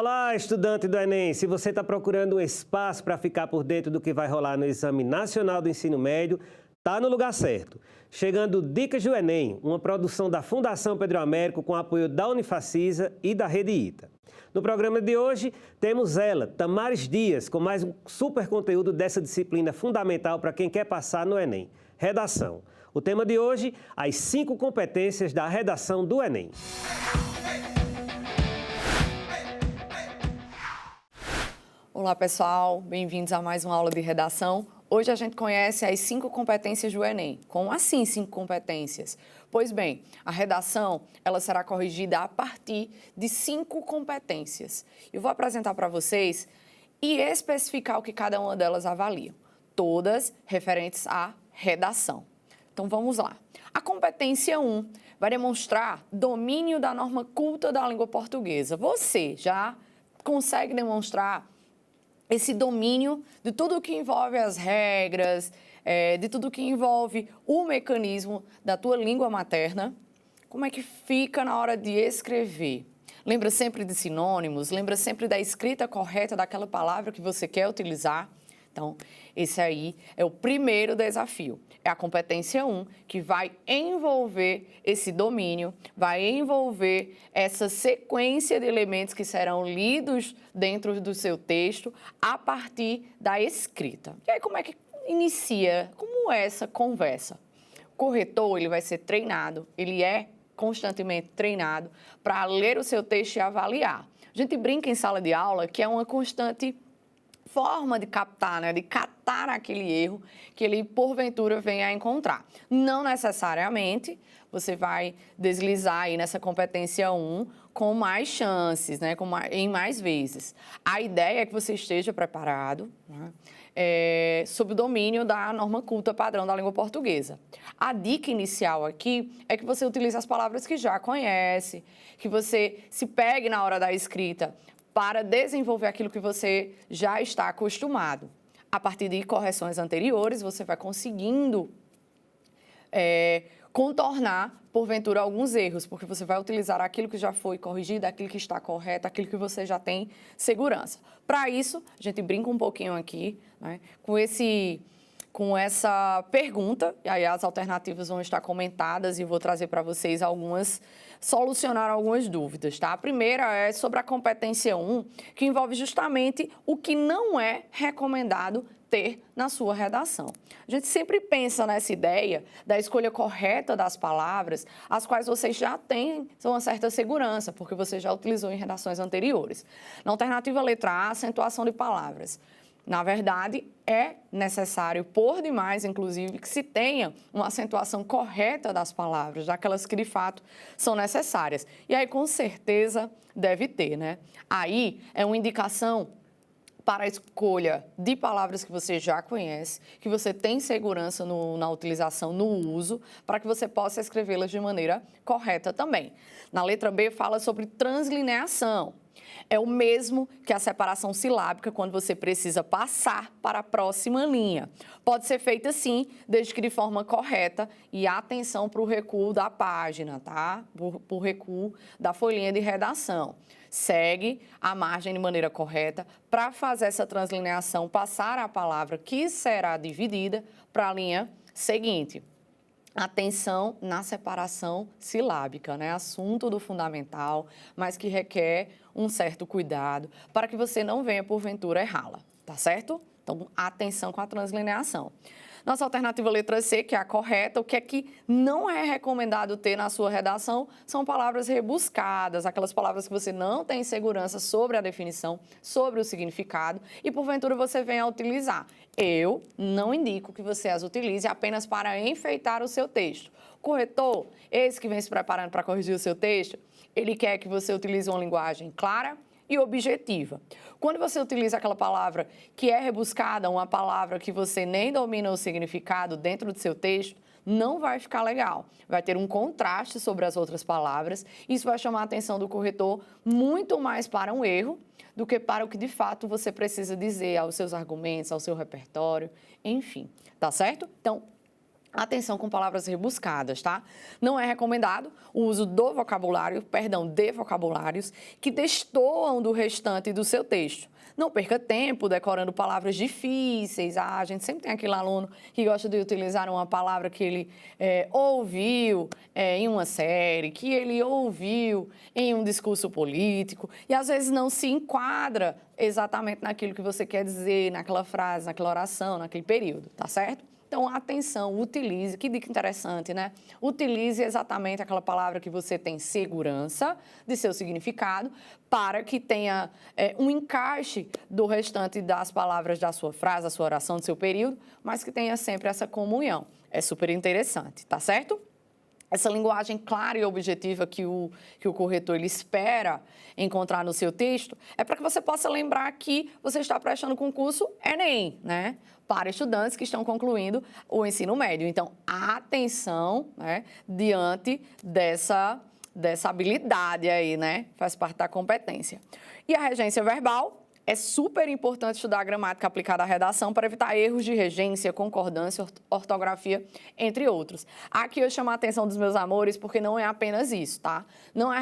Olá, estudante do Enem! Se você está procurando um espaço para ficar por dentro do que vai rolar no Exame Nacional do Ensino Médio, está no lugar certo. Chegando Dicas do Enem, uma produção da Fundação Pedro Américo com apoio da Unifacisa e da Rede ITA. No programa de hoje, temos ela, Tamares Dias, com mais um super conteúdo dessa disciplina fundamental para quem quer passar no Enem, redação. O tema de hoje, as 5 competências da redação do Enem. Olá pessoal, bem-vindos a mais uma aula de redação. Hoje a gente conhece as 5 competências do Enem. Como assim 5 competências? Pois bem, a redação ela será corrigida a partir de 5 competências. Eu vou apresentar para vocês e especificar o que cada uma delas avalia. Todas referentes à redação. Então vamos lá. A competência 1 vai demonstrar domínio da norma culta da língua portuguesa. Você já consegue demonstrar esse domínio de tudo que envolve as regras, de tudo que envolve o mecanismo da tua língua materna? Como é que fica na hora de escrever? Lembra sempre de sinônimos? Lembra sempre da escrita correta daquela palavra que você quer utilizar? Então, esse aí é o primeiro desafio. É a competência 1, que vai envolver esse domínio, vai envolver essa sequência de elementos que serão lidos dentro do seu texto a partir da escrita. E aí, como é que inicia? Como é essa conversa? O corretor, ele vai ser treinado, ele é constantemente treinado para ler o seu texto e avaliar. A gente brinca em sala de aula que é uma constante forma de captar, de catar aquele erro que ele, porventura, venha a encontrar. Não necessariamente você vai deslizar aí nessa competência 1 com mais chances, em mais vezes. A ideia é que você esteja preparado, sob o domínio da norma culta padrão da língua portuguesa. A dica inicial aqui é que você utilize as palavras que já conhece, que você se pegue na hora da escrita para desenvolver aquilo que você já está acostumado. A partir de correções anteriores, você vai conseguindo contornar, porventura, alguns erros, porque você vai utilizar aquilo que já foi corrigido, aquilo que está correto, aquilo que você já tem segurança. Para isso, a gente brinca um pouquinho aqui, com essa pergunta, e aí as alternativas vão estar comentadas e vou trazer para vocês solucionar algumas dúvidas, tá? A primeira é sobre a competência 1, que envolve justamente o que não é recomendado ter na sua redação. A gente sempre pensa nessa ideia da escolha correta das palavras, as quais vocês já têm uma certa segurança, porque você já utilizou em redações anteriores. Na alternativa letra A, acentuação de palavras. Na verdade, é necessário, por demais, inclusive, que se tenha uma acentuação correta das palavras, daquelas que, de fato, são necessárias. E aí, com certeza, deve ter, Aí, é uma indicação para a escolha de palavras que você já conhece, que você tem segurança na utilização, no uso, para que você possa escrevê-las de maneira correta também. Na letra B, fala sobre translineação. É o mesmo que a separação silábica quando você precisa passar para a próxima linha. Pode ser feita sim, desde que de forma correta e atenção para o recuo da página, tá? Para o recuo da folhinha de redação. Segue a margem de maneira correta para fazer essa translineação, passar a palavra que será dividida para a linha seguinte. Atenção na separação silábica, assunto do fundamental, mas que requer um certo cuidado para que você não venha, porventura, errá-la, tá certo? Então, atenção com a translineação. Nossa alternativa letra C, que é a correta, o que é que não é recomendado ter na sua redação são palavras rebuscadas, aquelas palavras que você não tem segurança sobre a definição, sobre o significado e, porventura, você venha a utilizar. Eu não indico que você as utilize apenas para enfeitar o seu texto. Corretor, esse que vem se preparando para corrigir o seu texto, ele quer que você utilize uma linguagem clara e objetiva. Quando você utiliza aquela palavra que é rebuscada, uma palavra que você nem domina o significado dentro do seu texto, não vai ficar legal. Vai ter um contraste sobre as outras palavras. Isso vai chamar a atenção do corretor muito mais para um erro do que para o que de fato você precisa dizer aos seus argumentos, ao seu repertório, enfim. Tá certo? Então, Atenção com palavras rebuscadas, tá? Não é recomendado o uso de vocabulários que destoam do restante do seu texto. Não perca tempo decorando palavras difíceis. A gente sempre tem aquele aluno que gosta de utilizar uma palavra que ele ouviu em uma série, que ele ouviu em um discurso político e às vezes não se enquadra exatamente naquilo que você quer dizer, naquela frase, naquela oração, naquele período, tá certo? Então, atenção, utilize, que dica interessante, né? Utilize exatamente aquela palavra que você tem segurança de seu significado para que tenha um encaixe do restante das palavras da sua frase, da sua oração, do seu período, mas que tenha sempre essa comunhão. É super interessante, tá certo? Essa linguagem clara e objetiva que o corretor ele espera encontrar no seu texto é para que você possa lembrar que você está prestando concurso Enem, né? Para estudantes que estão concluindo o ensino médio. Então, atenção, né, diante dessa habilidade aí, né? Faz parte da competência. E a regência verbal. É super importante estudar a gramática aplicada à redação para evitar erros de regência, concordância, ortografia, entre outros. Aqui eu chamo a atenção dos meus amores porque não é apenas isso, tá? Não é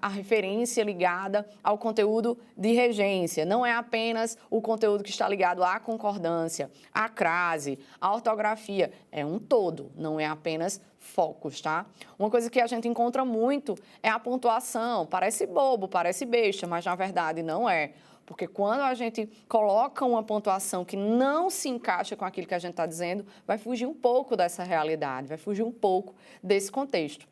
a referência ligada ao conteúdo de regência, não é apenas o conteúdo que está ligado à concordância, à crase, à ortografia. É um todo, não é apenas focos, tá? Uma coisa que a gente encontra muito é a pontuação. Parece bobo, parece besta, mas na verdade não é. Porque quando a gente coloca uma pontuação que não se encaixa com aquilo que a gente está dizendo, vai fugir um pouco dessa realidade, vai fugir um pouco desse contexto.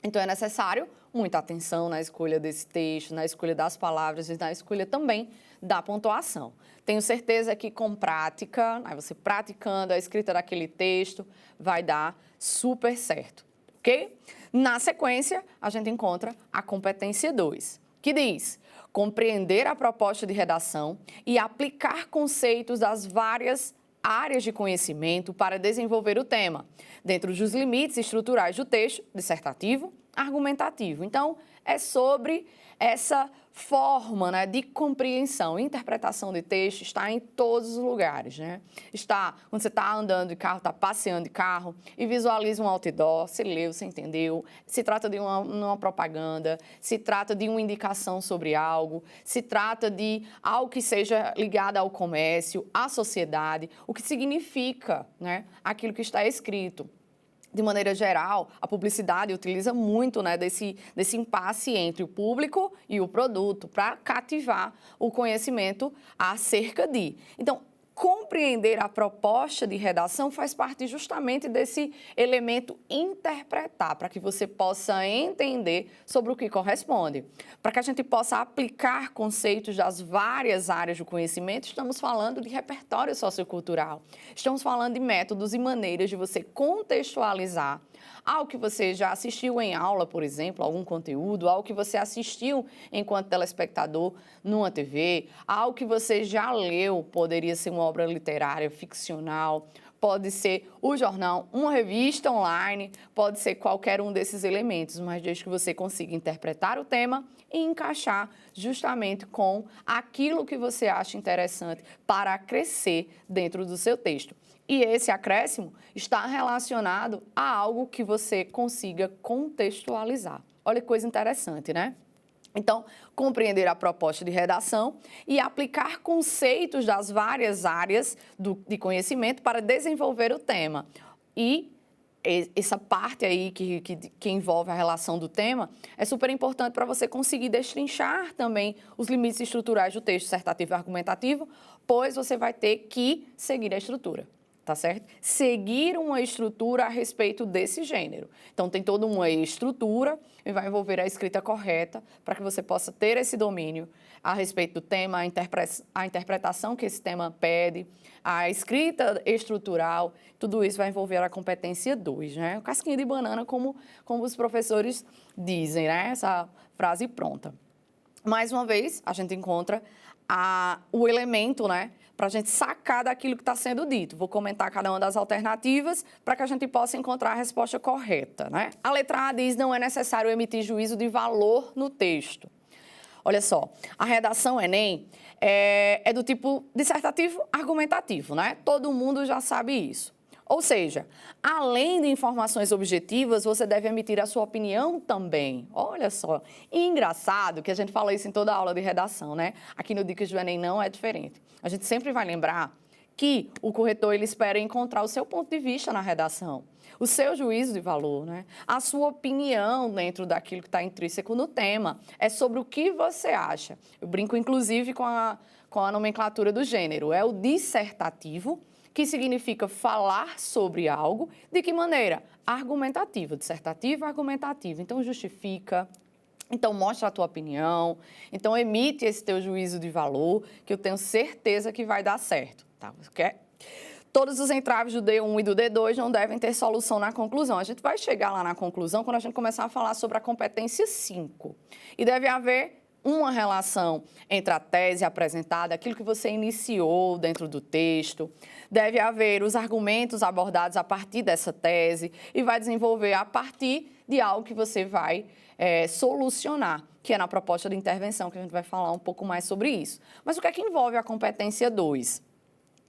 Então, é necessário muita atenção na escolha desse texto, na escolha das palavras e na escolha também da pontuação. Tenho certeza que com prática, você praticando a escrita daquele texto, vai dar super certo, ok? Na sequência, a gente encontra a competência 2, que diz: compreender a proposta de redação e aplicar conceitos das várias áreas de conhecimento para desenvolver o tema, dentro dos limites estruturais do texto, dissertativo, argumentativo. Então, é sobre essa forma, né, de compreensão. Interpretação de texto está em todos os lugares, né? Está quando você está andando de carro, está passeando de carro e visualiza um outdoor, você leu, você entendeu. Se trata de uma propaganda, se trata de uma indicação sobre algo, se trata de algo que seja ligado ao comércio, à sociedade, o que significa, né, aquilo que está escrito. De maneira geral, a publicidade utiliza muito, né, desse impasse entre o público e o produto para cativar o conhecimento acerca de. Então, compreender a proposta de redação faz parte justamente desse elemento interpretar, para que você possa entender sobre o que corresponde. Para que a gente possa aplicar conceitos das várias áreas do conhecimento, estamos falando de repertório sociocultural. Estamos falando de métodos e maneiras de você contextualizar algo que você já assistiu em aula, por exemplo, algum conteúdo, algo que você assistiu enquanto telespectador numa TV, algo que você já leu, poderia ser uma obra literária, ficcional, pode ser o jornal, uma revista online, pode ser qualquer um desses elementos, mas desde que você consiga interpretar o tema e encaixar justamente com aquilo que você acha interessante para crescer dentro do seu texto. E esse acréscimo está relacionado a algo que você consiga contextualizar. Olha que coisa interessante, né? Então, compreender a proposta de redação e aplicar conceitos das várias áreas de conhecimento para desenvolver o tema. E essa parte aí que envolve a relação do tema é super importante para você conseguir destrinchar também os limites estruturais do texto dissertativo e argumentativo, pois você vai ter que seguir a estrutura. Tá certo? Seguir uma estrutura a respeito desse gênero. Então, tem toda uma estrutura e vai envolver a escrita correta para que você possa ter esse domínio a respeito do tema, a interpretação que esse tema pede, a escrita estrutural, tudo isso vai envolver a competência 2, né? Casquinha de banana, como os professores dizem, né? Essa frase pronta. Mais uma vez, a gente encontra o elemento, né, para a gente sacar daquilo que está sendo dito. Vou comentar cada uma das alternativas para que a gente possa encontrar a resposta correta, né? A letra A diz: não é necessário emitir juízo de valor no texto. Olha só, a redação Enem é do tipo dissertativo argumentativo, né? Todo mundo já sabe isso. Ou seja, além de informações objetivas, você deve emitir a sua opinião também. Olha só, e engraçado que a gente fala isso em toda a aula de redação, né? Aqui no Dicas do Enem não é diferente. A gente sempre vai lembrar que o corretor ele espera encontrar o seu ponto de vista na redação, o seu juízo de valor, né? A sua opinião dentro daquilo que está intrínseco no tema. É sobre o que você acha. Eu brinco, inclusive, com a nomenclatura do gênero. É o dissertativo, que significa falar sobre algo. De que maneira? Argumentativo. Dissertativo, argumentativo. Então, justifica. Então, mostra a tua opinião. Então, emite esse teu juízo de valor, que eu tenho certeza que vai dar certo. Tá? Okay? Todos os entraves do D1 e do D2 não devem ter solução na conclusão. A gente vai chegar lá na conclusão quando a gente começar a falar sobre a competência 5. E deve haver uma relação entre a tese apresentada, aquilo que você iniciou dentro do texto. Deve haver os argumentos abordados a partir dessa tese e vai desenvolver a partir de algo que você vai solucionar, que é na proposta de intervenção, que a gente vai falar um pouco mais sobre isso. Mas o que é que envolve a competência 2?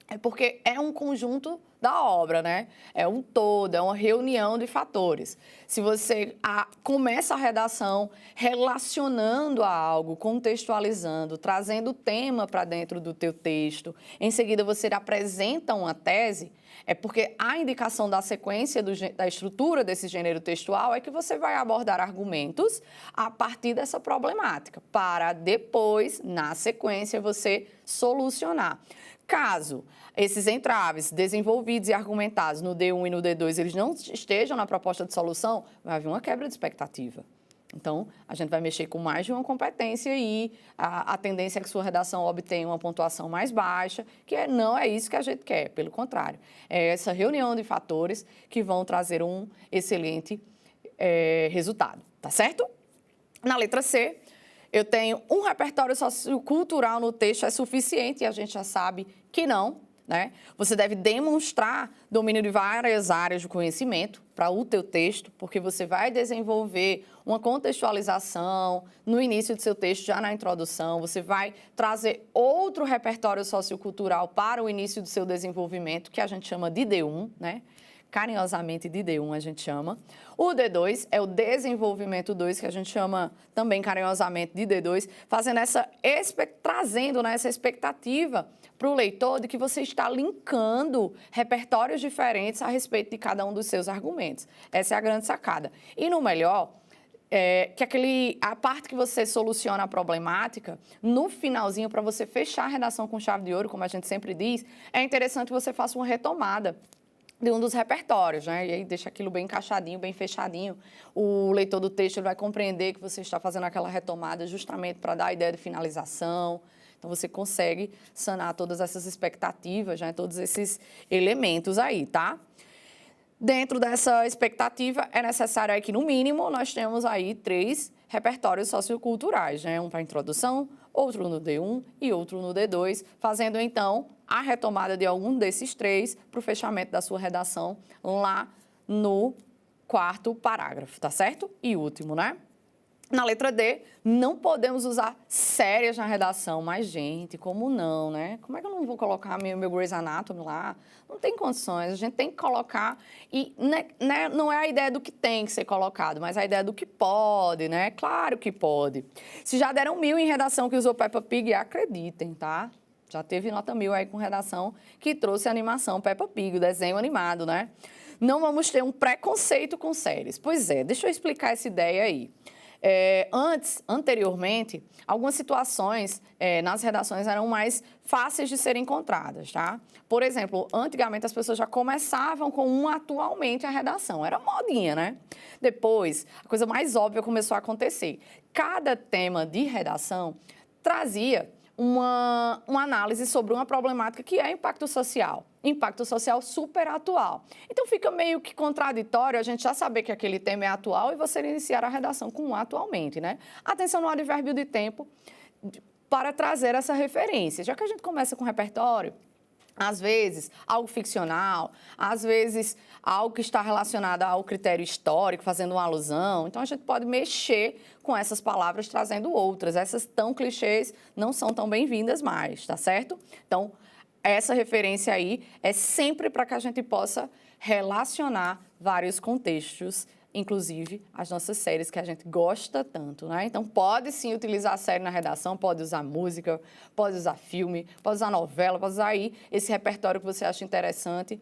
É porque é um conjunto da obra, né? É um todo, é uma reunião de fatores. Se você começa a redação relacionando a algo, contextualizando, trazendo o tema para dentro do teu texto, em seguida você apresenta uma tese, é porque a indicação da sequência da estrutura desse gênero textual é que você vai abordar argumentos a partir dessa problemática, para depois, na sequência, você solucionar. Caso esses entraves desenvolvidos e argumentados no D1 e no D2, eles não estejam na proposta de solução, vai haver uma quebra de expectativa. Então, a gente vai mexer com mais de uma competência e a tendência é que sua redação obtenha uma pontuação mais baixa, que não é isso que a gente quer, pelo contrário. É essa reunião de fatores que vão trazer um excelente resultado, tá certo? Na letra C, eu tenho um repertório sociocultural no texto, é suficiente, e a gente já sabe que não, né? Você deve demonstrar domínio de várias áreas de conhecimento para o teu texto, porque você vai desenvolver uma contextualização no início do seu texto, já na introdução, você vai trazer outro repertório sociocultural para o início do seu desenvolvimento, que a gente chama de D1, né? Carinhosamente de D1 a gente chama. O D2 é o desenvolvimento 2, que a gente chama também carinhosamente de D2, trazendo essa expectativa para o leitor de que você está linkando repertórios diferentes a respeito de cada um dos seus argumentos. Essa é a grande sacada. E no melhor, a parte que você soluciona a problemática, no finalzinho, para você fechar a redação com chave de ouro, como a gente sempre diz, é interessante que você faça uma retomada de um dos repertórios, né? E aí deixa aquilo bem encaixadinho, bem fechadinho. O leitor do texto ele vai compreender que você está fazendo aquela retomada justamente para dar a ideia de finalização. Então, você consegue sanar todas essas expectativas, né? Todos esses elementos aí, tá? Dentro dessa expectativa, é necessário aí que, no mínimo, nós temos aí 3 repertórios socioculturais, né? Um para introdução, outro no D1 e outro no D2, fazendo, então, a retomada de algum desses 3 para o fechamento da sua redação lá no 4º parágrafo, tá certo? E último, né? Na letra D, não podemos usar sérias na redação, mas, gente, como não, né? Como é que eu não vou colocar meu Grey's Anatomy lá? Não tem condições, a gente tem que colocar, e não é a ideia do que tem que ser colocado, mas a ideia do que pode, né? Claro que pode. Se já deram 1000 em redação que usou Peppa Pig, acreditem, tá? Já teve nota 1000 aí com redação que trouxe a animação Peppa Pig, o desenho animado, né? Não vamos ter um preconceito com séries. Pois é, deixa eu explicar essa ideia aí. Anteriormente, algumas situações nas redações eram mais fáceis de serem encontradas, tá? Por exemplo, antigamente as pessoas já começavam com um atualmente a redação, era modinha, né? Depois, a coisa mais óbvia começou a acontecer. Cada tema de redação trazia uma análise sobre uma problemática que é impacto social super atual. Então, fica meio que contraditório a gente já saber que aquele tema é atual e você iniciar a redação com um atualmente, né? Atenção no advérbio de tempo para trazer essa referência. Já que a gente começa com repertório, às vezes, algo ficcional, às vezes, algo que está relacionado ao critério histórico, fazendo uma alusão. Então, a gente pode mexer com essas palavras, trazendo outras. Essas tão clichês não são tão bem-vindas mais, tá certo? Então, essa referência aí é sempre para que a gente possa relacionar vários contextos, inclusive as nossas séries que a gente gosta tanto, né? Então, pode sim utilizar a série na redação, pode usar música, pode usar filme, pode usar novela, pode usar aí esse repertório que você acha interessante.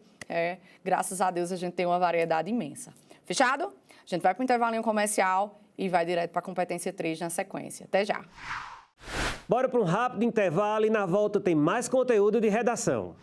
Graças a Deus, a gente tem uma variedade imensa. Fechado? A gente vai para o intervalinho comercial e vai direto para a competência 3 na sequência. Até já! Bora para um rápido intervalo e na volta tem mais conteúdo de redação.